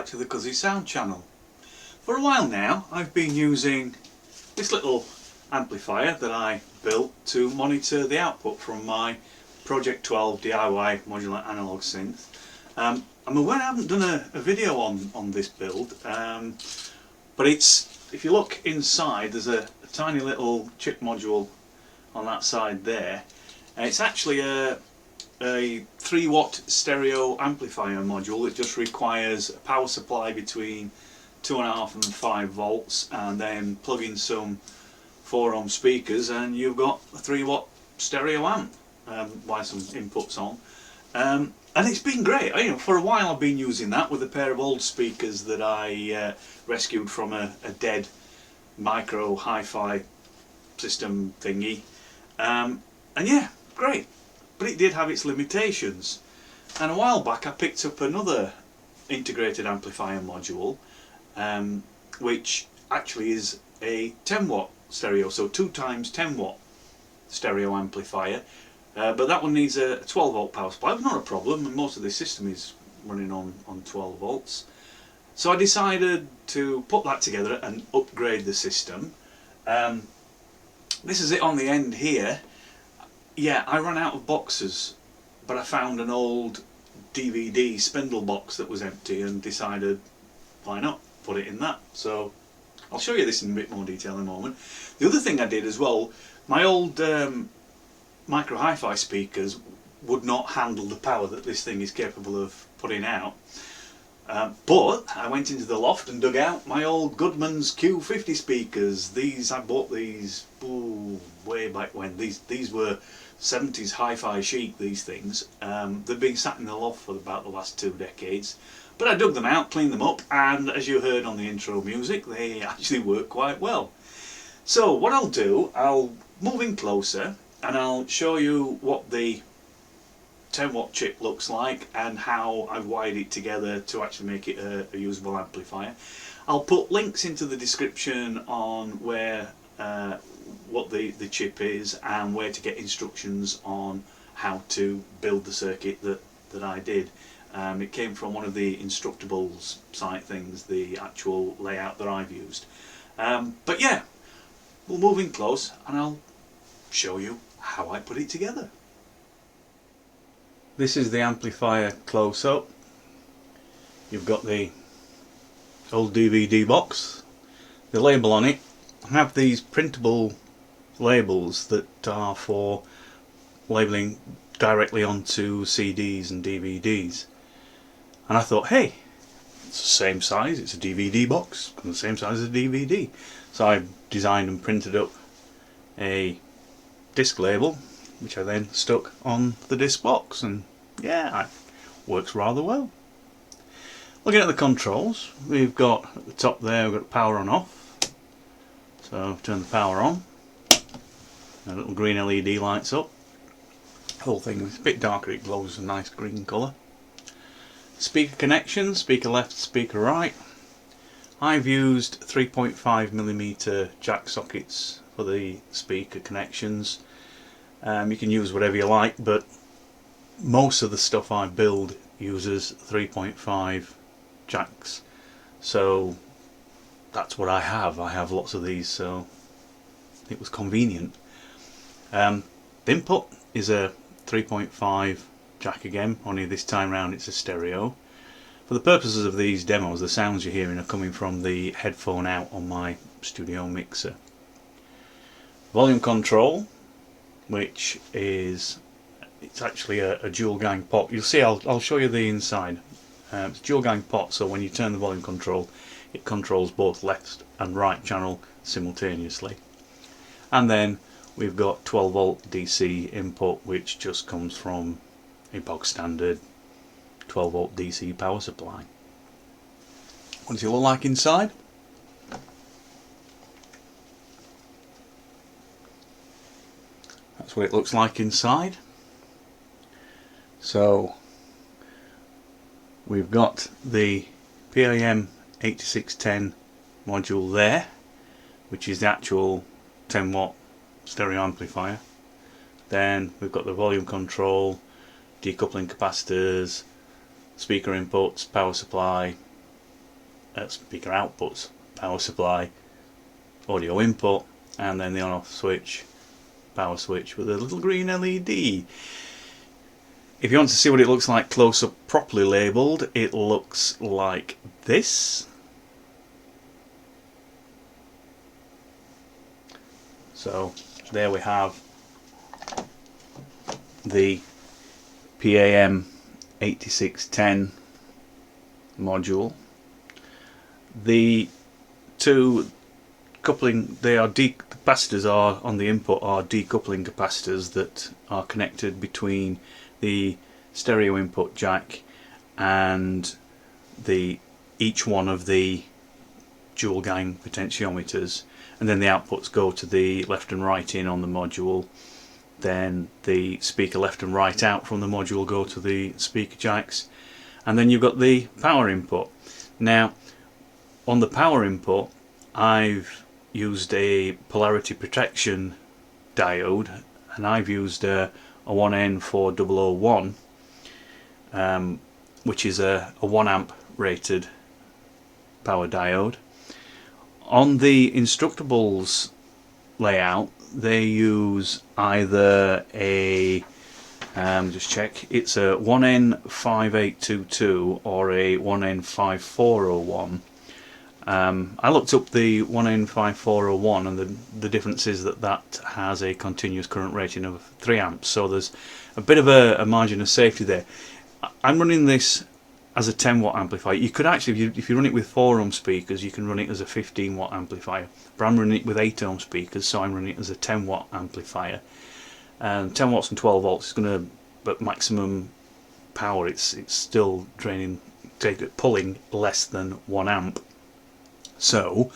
back to the Cuzzy Sound channel. For a while now I've been using this little amplifier that I built to monitor the output from my Project XII DIY modular analog synth. I'm aware I haven't done a video on this build, but if you look inside, there's a tiny little chip module on that side there. It's actually a 3-watt stereo amplifier module that just requires a power supply between 2.5 and 5 volts, and then plug in some 4-ohm speakers and you've got a 3-watt stereo amp with some inputs on. And it's been great. For a while I've been using that with a pair of old speakers that I rescued from a dead micro hi-fi system thingy, and yeah, great. But it did have its limitations, and a while back I picked up another integrated amplifier module, which actually is a 10-watt stereo, so 2 times 10-watt stereo amplifier, but that one needs a 12-volt power supply. It's not a problem, and most of the system is running on 12 volts. So I decided to put that together and upgrade the system. This is it on the end here. Yeah, I ran out of boxes, but I found an old DVD spindle box that was empty and decided, why not put it in that? So I'll show you this in a bit more detail in a moment. The other thing I did as well, my old micro hi-fi speakers would not handle the power that this thing is capable of putting out. But I went into the loft and dug out my old Goodman's Q50 speakers. I bought these way back when. These were 70s hi-fi chic, these things. They've been sat in the loft for about the last 2 decades. But I dug them out, cleaned them up, and as you heard on the intro music, they actually work quite well. So what I'll do, I'll move in closer and I'll show you what the 10-watt chip looks like and how I've wired it together to actually make it a usable amplifier. I'll put links into the description on where what the chip is and where to get instructions on how to build the circuit that I did. It came from one of the Instructables site things, the actual layout that I've used. But yeah, we'll move in close and I'll show you how I put it together. This is the amplifier close up. You've got the old DVD box, the label on it. I have these printable labels that are for labelling directly onto CDs and DVDs, and I thought, hey, it's the same size, it's a DVD box, the same size as a DVD. So I designed and printed up a disc label, which I then stuck on the disc box, and yeah, it works rather well. Looking at the controls, we've got at the top there, we've got power on off. So turn the power on, a little green LED lights up. The whole thing is a bit darker, it glows a nice green colour. Speaker connections, speaker left, speaker right. I've used 3.5mm jack sockets for the speaker connections. You can use whatever you like, but most of the stuff I build uses 3.5 jacks, so that's what I have. I have lots of these, so it was convenient. The input is a 3.5 jack again, only this time round it's a stereo. For the purposes of these demos, the sounds you're hearing are coming from the headphone out on my studio mixer. Volume control, which is, it's actually a dual gang pot. You'll see, I'll show you the inside. It's a dual gang pot, so when you turn the volume control, it controls both left and right channel simultaneously. And then we've got 12 volt DC input, which just comes from a bog standard 12 volt DC power supply. What does it look like inside? That's what it looks like inside. So we've got the PAM 8610 module there, which is the actual 10-watt stereo amplifier. Then we've got the volume control, decoupling capacitors, speaker inputs, power supply, speaker outputs, power supply, audio input, and then the on-off switch, power switch with a little green LED. If you want to see what it looks like close up, properly labelled, it looks like this. So there we have the PAM 8610 module. The two coupling, the capacitors are on the input are decoupling capacitors that are connected between the stereo input jack and each one of the dual gang potentiometers, and then the outputs go to the left and right in on the module. Then the speaker left and right out from the module go to the speaker jacks, and then you've got the power input. Now on the power input I've used a polarity protection diode, and I've used a 1N4001, which is a 1 amp rated power diode. On the Instructables layout they use either a just check, it's a 1N5822 or a 1N5401. I looked up the 1N5401, and the difference is that has a continuous current rating of 3 amps, so there's a bit of a margin of safety there. I'm running this as a 10 watt amplifier. You could actually, if you run it with 4 ohm speakers, you can run it as a 15 watt amplifier, but I'm running it with 8 ohm speakers, so I'm running it as a 10 watt amplifier. And 10 watts and 12 volts is going to, at maximum power, it's still pulling less than 1 amp. So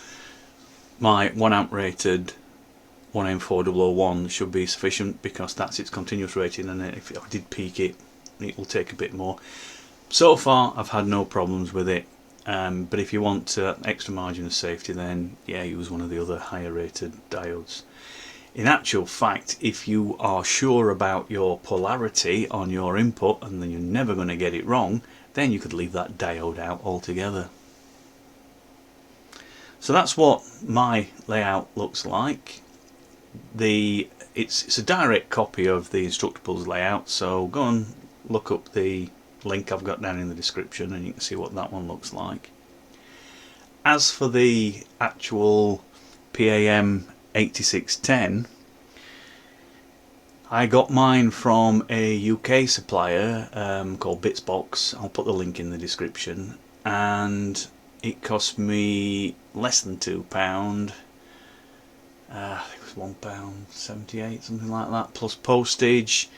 my 1 amp rated 1N4001 should be sufficient, because that's its continuous rating, and if I did peak it, it will take a bit more. So far I've had no problems with it, but if you want extra margin of safety, then yeah, use one of the other higher rated diodes. In actual fact, if you are sure about your polarity on your input and then you're never going to get it wrong, then you could leave that diode out altogether. So that's what my layout looks like. It's a direct copy of the Instructables layout, so go and look up the link I've got down in the description and you can see what that one looks like. As for the actual PAM 8610, I got mine from a UK supplier called Bitsbox. I'll put the link in the description, and it cost me less than £2. I think it was £1.78, something like that, plus postage.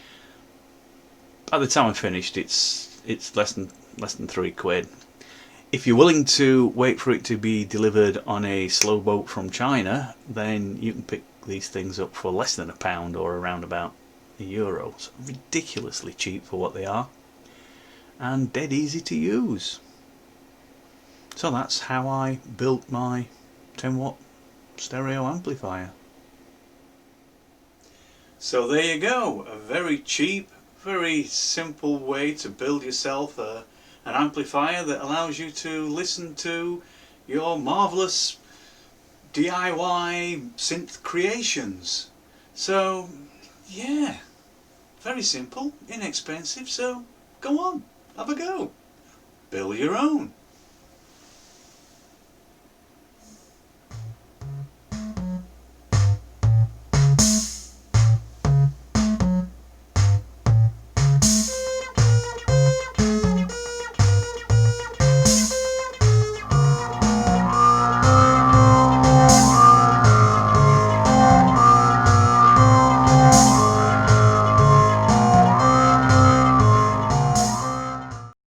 By the time I finished, it's less than £3. If you're willing to wait for it to be delivered on a slow boat from China, then you can pick these things up for less than £1, or around about €1. So ridiculously cheap for what they are, and dead easy to use. So that's how I built my 10 watt stereo amplifier. So there you go, a very cheap, very simple way to build yourself an amplifier that allows you to listen to your marvellous DIY synth creations. So yeah, very simple, inexpensive, so go on, have a go, build your own.